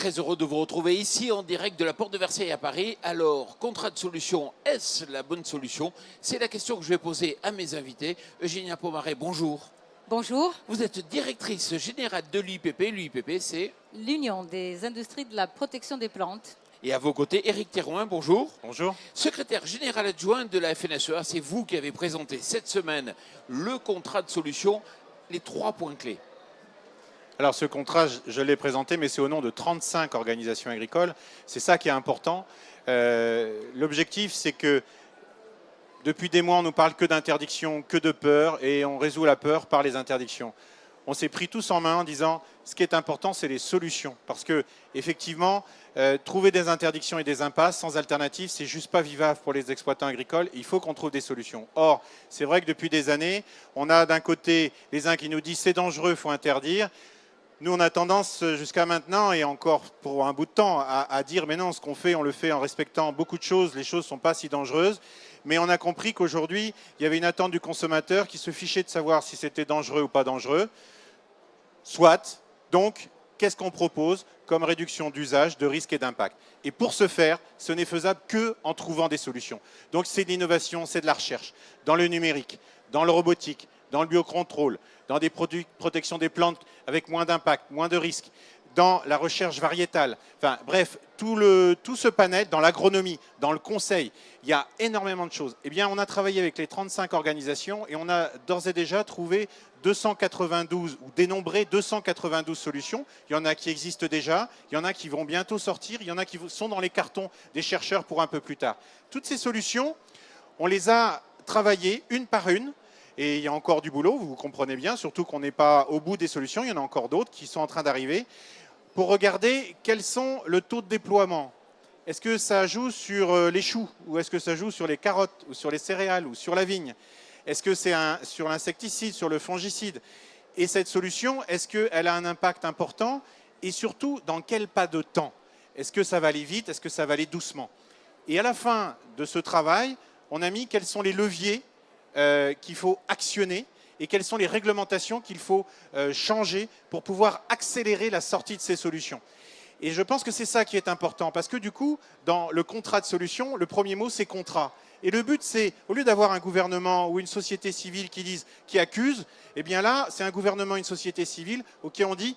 Très heureux de vous retrouver ici en direct de la Porte de Versailles à Paris. Alors, contrat de solution, est-ce la bonne solution? C'est la question que je vais poser à mes invités. Eugénia Pomaré, bonjour. Bonjour. Vous êtes directrice générale de l'UIPP. L'UIPP, c'est L'Union des industries de la protection des plantes. Et à vos côtés, Éric Thérouin, bonjour. Bonjour. Secrétaire général adjoint de la FNSEA, c'est vous qui avez présenté cette semaine le contrat de solution, les 3 points clés. Alors ce contrat, je l'ai présenté, mais c'est au nom de 35 organisations agricoles. C'est ça qui est important. L'objectif, c'est que depuis des mois, on nous parle que d'interdiction, que de peur, et on résout la peur par les interdictions. On s'est pris tous en main en disant ce qui est important, c'est les solutions. Parce que effectivement, trouver des interdictions et des impasses sans alternative, c'est juste pas vivable pour les exploitants agricoles. Il faut qu'on trouve des solutions. Or, c'est vrai que depuis des années, on a d'un côté les uns qui nous disent c'est dangereux, il faut interdire. Nous, on a tendance jusqu'à maintenant, et encore pour un bout de temps, à dire mais non, ce qu'on fait, on le fait en respectant beaucoup de choses, les choses ne sont pas si dangereuses. Mais on a compris qu'aujourd'hui, il y avait une attente du consommateur qui se fichait de savoir si c'était dangereux ou pas dangereux. Soit, donc, qu'est-ce qu'on propose comme réduction d'usage, de risque et d'impact? Et pour ce faire, ce n'est faisable qu'en trouvant des solutions. Donc c'est de l'innovation, c'est de la recherche, dans le numérique, dans le robotique, dans le biocontrôle, dans des produits de protection des plantes avec moins d'impact, moins de risques, dans la recherche variétale. Enfin bref, tout ce panel, dans l'agronomie, dans le conseil, il y a énormément de choses. Eh bien, on a travaillé avec les 35 organisations et on a d'ores et déjà trouvé 292 ou dénombré 292 solutions. Il y en a qui existent déjà, il y en a qui vont bientôt sortir, il y en a qui sont dans les cartons des chercheurs pour un peu plus tard. Toutes ces solutions, on les a travaillées une par une. Et il y a encore du boulot, vous comprenez bien, surtout qu'on n'est pas au bout des solutions, il y en a encore d'autres qui sont en train d'arriver, pour regarder quels sont le taux de déploiement. Est-ce que ça joue sur les choux, ou est-ce que ça joue sur les carottes, ou sur les céréales, ou sur la vigne? Est-ce que c'est sur l'insecticide, sur le fongicide? Et cette solution, est-ce qu'elle a un impact important? Et surtout, dans quel pas de temps? Est-ce que ça va aller vite? Est-ce que ça va aller doucement? Et à la fin de ce travail, on a mis quels sont les leviers qu'il faut actionner et quelles sont les réglementations qu'il faut changer pour pouvoir accélérer la sortie de ces solutions. Et je pense que c'est ça qui est important, parce que du coup, dans le contrat de solution, le premier mot, c'est contrat. Et le but, c'est, au lieu d'avoir un gouvernement ou une société civile qui accuse, eh bien là, c'est un gouvernement, une société civile auquel on dit,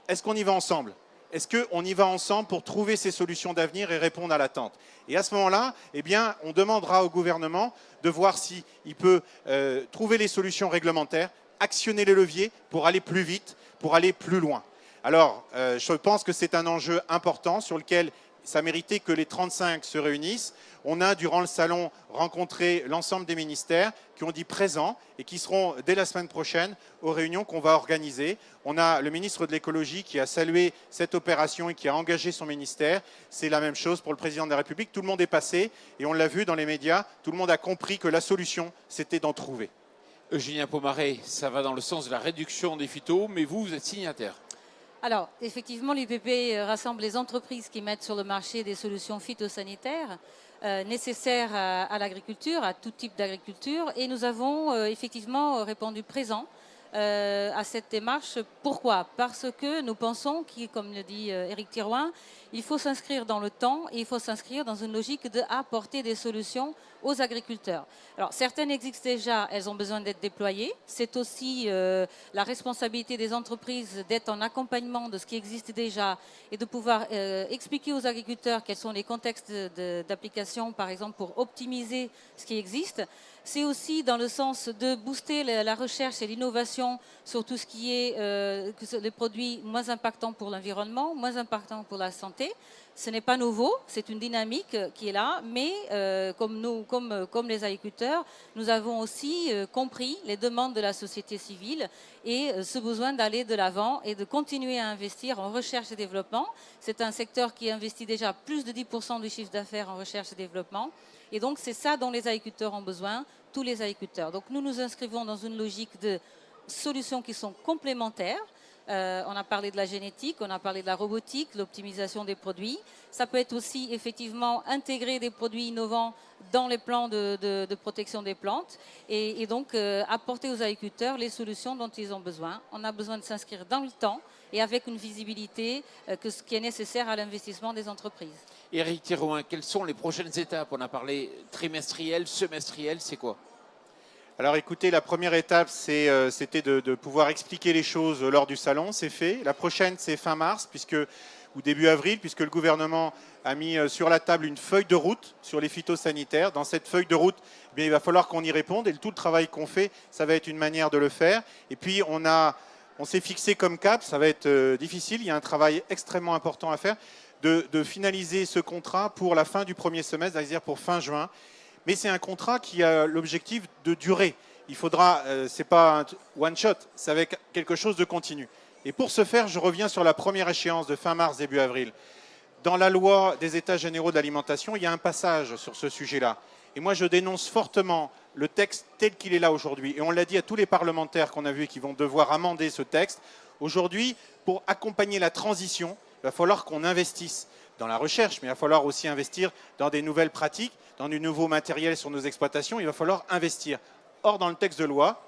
est-ce qu'on y va ensemble ? Est-ce qu'on y va ensemble pour trouver ces solutions d'avenir et répondre à l'attente? Et à ce moment-là, eh bien, on demandera au gouvernement de voir s'il peut trouver les solutions réglementaires, actionner les leviers pour aller plus vite, pour aller plus loin. Alors, je pense que c'est un enjeu important sur lequel ça méritait que les 35 se réunissent. On a, durant le salon, rencontré l'ensemble des ministères qui ont dit présents et qui seront, dès la semaine prochaine, aux réunions qu'on va organiser. On a le ministre de l'écologie qui a salué cette opération et qui a engagé son ministère. C'est la même chose pour le président de la République. Tout le monde est passé et on l'a vu dans les médias. Tout le monde a compris que la solution, c'était d'en trouver. Eugénia Pomaré, ça va dans le sens de la réduction des phytos, mais vous êtes signataire. Alors, effectivement, l'UIPP rassemble les entreprises qui mettent sur le marché des solutions phytosanitaires nécessaires à l'agriculture, à tout type d'agriculture. Et nous avons effectivement répondu présent à cette démarche. Pourquoi? Parce que nous pensons, comme le dit Éric Thérouin, il faut s'inscrire dans le temps et il faut s'inscrire dans une logique d'apporter des solutions aux agriculteurs. Alors, certaines existent déjà, elles ont besoin d'être déployées. C'est aussi la responsabilité des entreprises d'être en accompagnement de ce qui existe déjà et de pouvoir expliquer aux agriculteurs quels sont les contextes d'application, par exemple, pour optimiser ce qui existe. C'est aussi dans le sens de booster la recherche et l'innovation sur tout ce qui est les produits moins impactants pour l'environnement, moins impactants pour la santé. Ce n'est pas nouveau, c'est une dynamique qui est là, mais comme les agriculteurs, nous avons aussi compris les demandes de la société civile et ce besoin d'aller de l'avant et de continuer à investir en recherche et développement. C'est un secteur qui investit déjà plus de 10% du chiffre d'affaires en recherche et développement. Et donc, c'est ça dont les agriculteurs ont besoin, tous les agriculteurs. Donc, nous nous inscrivons dans une logique de solutions qui sont complémentaires. On a parlé de la génétique, on a parlé de la robotique, l'optimisation des produits. Ça peut être aussi effectivement intégrer des produits innovants dans les plans de protection des plantes et donc apporter aux agriculteurs les solutions dont ils ont besoin. On a besoin de s'inscrire dans le temps et avec une visibilité ce qui est nécessaire à l'investissement des entreprises. Éric Thérouin, quelles sont les prochaines étapes? On a parlé trimestriel, semestriel, c'est quoi? Alors écoutez, la première étape, c'était de pouvoir expliquer les choses lors du salon, c'est fait. La prochaine, c'est fin mars, ou début avril, puisque le gouvernement a mis sur la table une feuille de route sur les phytosanitaires. Dans cette feuille de route, eh bien, il va falloir qu'on y réponde, et tout le travail qu'on fait, ça va être une manière de le faire. Et puis on s'est fixé comme cap, ça va être difficile, il y a un travail extrêmement important à faire, de finaliser ce contrat pour la fin du premier semestre, c'est-à-dire pour fin juin. Mais c'est un contrat qui a l'objectif de durer. Il faudra, c'est pas un one shot, c'est avec quelque chose de continu. Et pour ce faire, je reviens sur la première échéance de fin mars, début avril. Dans la loi des États généraux de l'alimentation, il y a un passage sur ce sujet-là. Et moi, je dénonce fortement le texte tel qu'il est là aujourd'hui. Et on l'a dit à tous les parlementaires qu'on a vus et qui vont devoir amender ce texte. Aujourd'hui, pour accompagner la transition, il va falloir qu'on investisse dans la recherche, mais il va falloir aussi investir dans des nouvelles pratiques, dans du nouveau matériel sur nos exploitations. Il va falloir investir. Or, dans le texte de loi,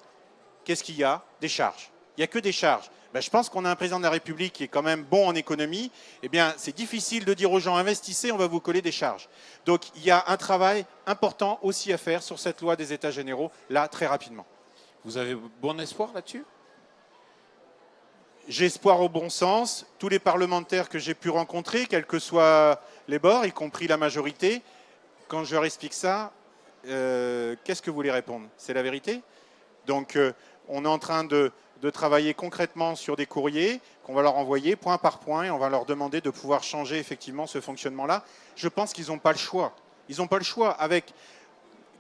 qu'est-ce qu'il y a? Des charges. Il n'y a que des charges. Ben, je pense qu'on a un président de la République qui est quand même bon en économie. Eh bien, c'est difficile de dire aux gens, investissez, on va vous coller des charges. Donc, il y a un travail important aussi à faire sur cette loi des États généraux, là, très rapidement. Vous avez bon espoir là-dessus? J'ai espoir au bon sens. Tous les parlementaires que j'ai pu rencontrer, quels que soient les bords, y compris la majorité, quand je leur explique ça, qu'est-ce que vous voulez répondre? C'est la vérité? Donc, on est en train de travailler concrètement sur des courriers qu'on va leur envoyer point par point et on va leur demander de pouvoir changer effectivement ce fonctionnement-là. Je pense qu'ils n'ont pas le choix. Ils n'ont pas le choix avec,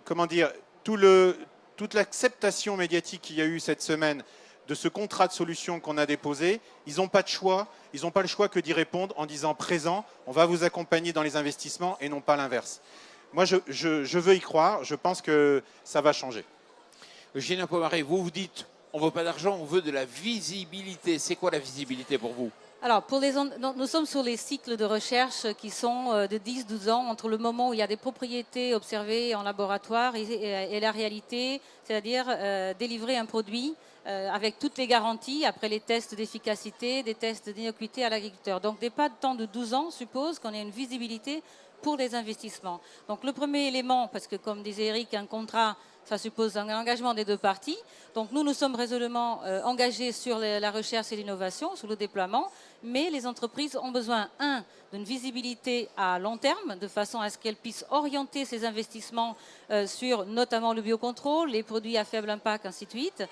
comment dire, toute l'acceptation médiatique qu'il y a eu cette semaine de ce contrat de solution qu'on a déposé. Ils n'ont pas de choix. Ils n'ont pas le choix que d'y répondre en disant présent, on va vous accompagner dans les investissements et non pas l'inverse. Moi, je veux y croire. Je pense que ça va changer. Eugénia Pomaré, vous dites, on ne veut pas d'argent, on veut de la visibilité. C'est quoi la visibilité pour vous? Alors, nous sommes sur les cycles de recherche qui sont de 10-12 ans, entre le moment où il y a des propriétés observées en laboratoire et la réalité, c'est-à-dire délivrer un produit avec toutes les garanties, après les tests d'efficacité, des tests d'innocuité à l'agriculteur. Donc, des pas de temps de 12 ans suppose qu'on ait une visibilité pour les investissements. Donc, le premier élément, parce que comme disait Eric, un contrat, ça suppose un engagement des deux parties. Donc nous sommes résolument engagés sur la recherche et l'innovation, sur le déploiement, mais les entreprises ont besoin, d'une visibilité à long terme, de façon à ce qu'elles puissent orienter ces investissements sur notamment le biocontrôle, les produits à faible impact, ainsi de suite.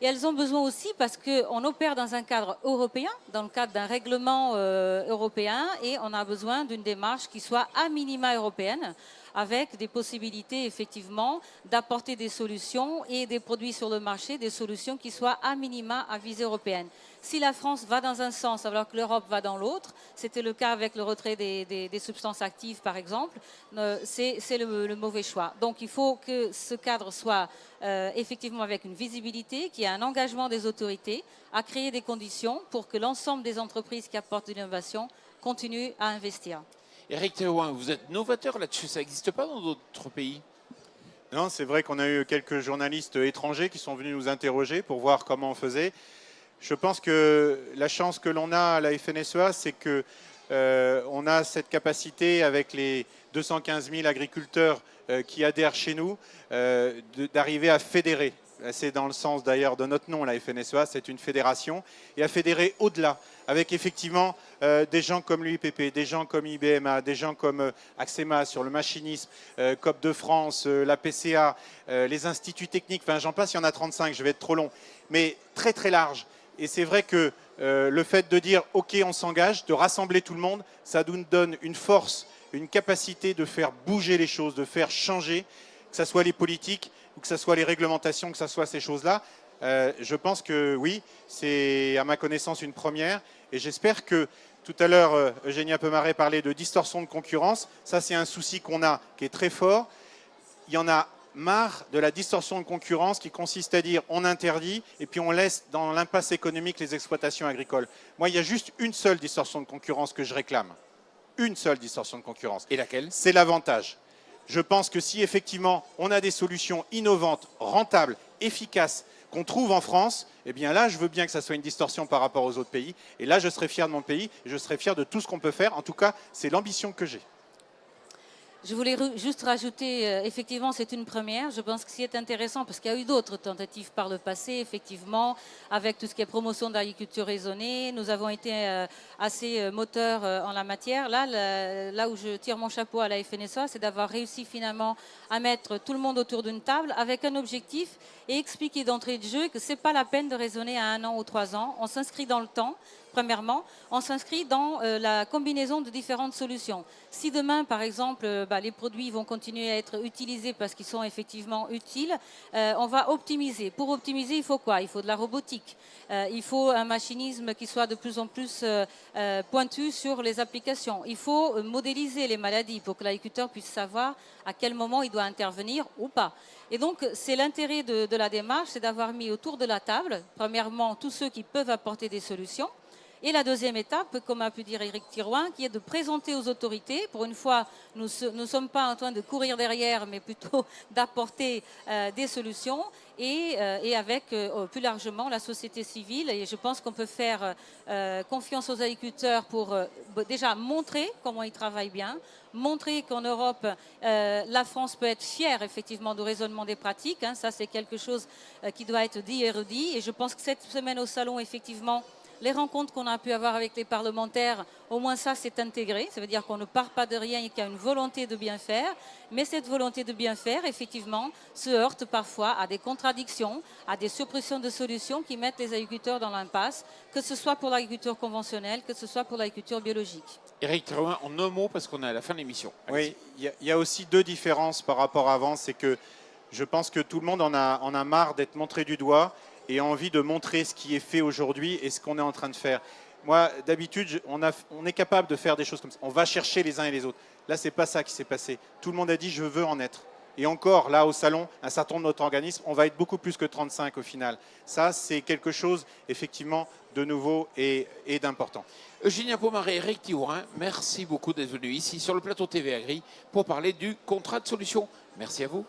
Et elles ont besoin aussi parce qu'on opère dans un cadre européen, dans le cadre d'un règlement européen, et on a besoin d'une démarche qui soit à minima européenne, avec des possibilités effectivement d'apporter des solutions et des produits sur le marché, des solutions qui soient à minima à visée européenne. Si la France va dans un sens alors que l'Europe va dans l'autre, c'était le cas avec le retrait des substances actives par exemple, c'est le mauvais choix. Donc il faut que ce cadre soit effectivement avec une visibilité, qu'il y ait un engagement des autorités à créer des conditions pour que l'ensemble des entreprises qui apportent de l'innovation continuent à investir. Éric Thérouin, vous êtes novateur là-dessus, ça n'existe pas dans d'autres pays? Non, c'est vrai qu'on a eu quelques journalistes étrangers qui sont venus nous interroger pour voir comment on faisait. Je pense que la chance que l'on a à la FNSEA, c'est qu'on a cette capacité avec les 215 000 agriculteurs qui adhèrent chez nous d'arriver à fédérer. C'est dans le sens d'ailleurs de notre nom, la FNSEA, c'est une fédération, et à fédérer au-delà, avec effectivement des gens comme l'UIPP, des gens comme IBMA, des gens comme Axema sur le machinisme, COP de France, la PCA, les instituts techniques, enfin j'en passe, il y en a 35, je vais être trop long, mais très très large. Et c'est vrai que le fait de dire ok on s'engage, de rassembler tout le monde, ça nous donne une force, une capacité de faire bouger les choses, de faire changer, que ce soit les politiques, ou que ce soit les réglementations, que ce soit ces choses-là. Je pense que oui, c'est à ma connaissance une première. Et j'espère que tout à l'heure, Eugénia Pomaré parlait de distorsion de concurrence. Ça, c'est un souci qu'on a qui est très fort. Il y en a marre de la distorsion de concurrence qui consiste à dire on interdit et puis on laisse dans l'impasse économique les exploitations agricoles. Moi, il y a juste une seule distorsion de concurrence que je réclame. Une seule distorsion de concurrence. Et laquelle? C'est l'avantage. Je pense que si effectivement on a des solutions innovantes, rentables, efficaces, qu'on trouve en France, eh bien là, je veux bien que ça soit une distorsion par rapport aux autres pays. Et là, je serai fier de mon pays et je serai fier de tout ce qu'on peut faire. En tout cas, c'est l'ambition que j'ai. Je voulais juste rajouter, effectivement, c'est une première. Je pense que c'est intéressant parce qu'il y a eu d'autres tentatives par le passé, effectivement, avec tout ce qui est promotion d'agriculture raisonnée. Nous avons été assez moteurs en la matière. Là où je tire mon chapeau à la FNSEA, c'est d'avoir réussi finalement à mettre tout le monde autour d'une table avec un objectif et expliquer d'entrée de jeu que ce n'est pas la peine de raisonner à 1 an ou 3 ans. On s'inscrit dans le temps. Premièrement, on s'inscrit dans la combinaison de différentes solutions. Si demain, par exemple, les produits vont continuer à être utilisés parce qu'ils sont effectivement utiles, on va optimiser. Pour optimiser, il faut quoi? Il faut de la robotique. Il faut un machinisme qui soit de plus en plus pointu sur les applications. Il faut modéliser les maladies pour que l'agriculteur puisse savoir à quel moment il doit intervenir ou pas. Et donc, c'est l'intérêt de la démarche, c'est d'avoir mis autour de la table, premièrement, tous ceux qui peuvent apporter des solutions. Et la deuxième étape, comme a pu dire Éric Thirouin, qui est de présenter aux autorités. Pour une fois, nous ne sommes pas en train de courir derrière, mais plutôt d'apporter des solutions. Et avec plus largement la société civile. Et je pense qu'on peut faire confiance aux agriculteurs pour déjà montrer comment ils travaillent bien, montrer qu'en Europe, la France peut être fière effectivement du raisonnement des pratiques. Hein. Ça, c'est quelque chose qui doit être dit et redit. Et je pense que cette semaine au salon, effectivement, les rencontres qu'on a pu avoir avec les parlementaires, au moins ça c'est intégré. Ça veut dire qu'on ne part pas de rien et qu'il y a une volonté de bien faire. Mais cette volonté de bien faire, effectivement, se heurte parfois à des contradictions, à des suppressions de solutions qui mettent les agriculteurs dans l'impasse, que ce soit pour l'agriculture conventionnelle, que ce soit pour l'agriculture biologique. Éric Thirouin, en un mot, parce qu'on est à la fin de l'émission. Oui, il y a aussi deux différences par rapport à avant. C'est que je pense que tout le monde en a marre d'être montré du doigt et a envie de montrer ce qui est fait aujourd'hui et ce qu'on est en train de faire. Moi, d'habitude, on est capable de faire des choses comme ça. On va chercher les uns et les autres. Là, ce n'est pas ça qui s'est passé. Tout le monde a dit « je veux en être ». Et encore, là, au salon, un certain nombre de notre organisme, on va être beaucoup plus que 35 au final. Ça, c'est quelque chose, effectivement, de nouveau et d'important. Eugénia Pomaré et Éric Thirouin, merci beaucoup d'être venus ici sur le plateau TV Agri pour parler du contrat de solution. Merci à vous.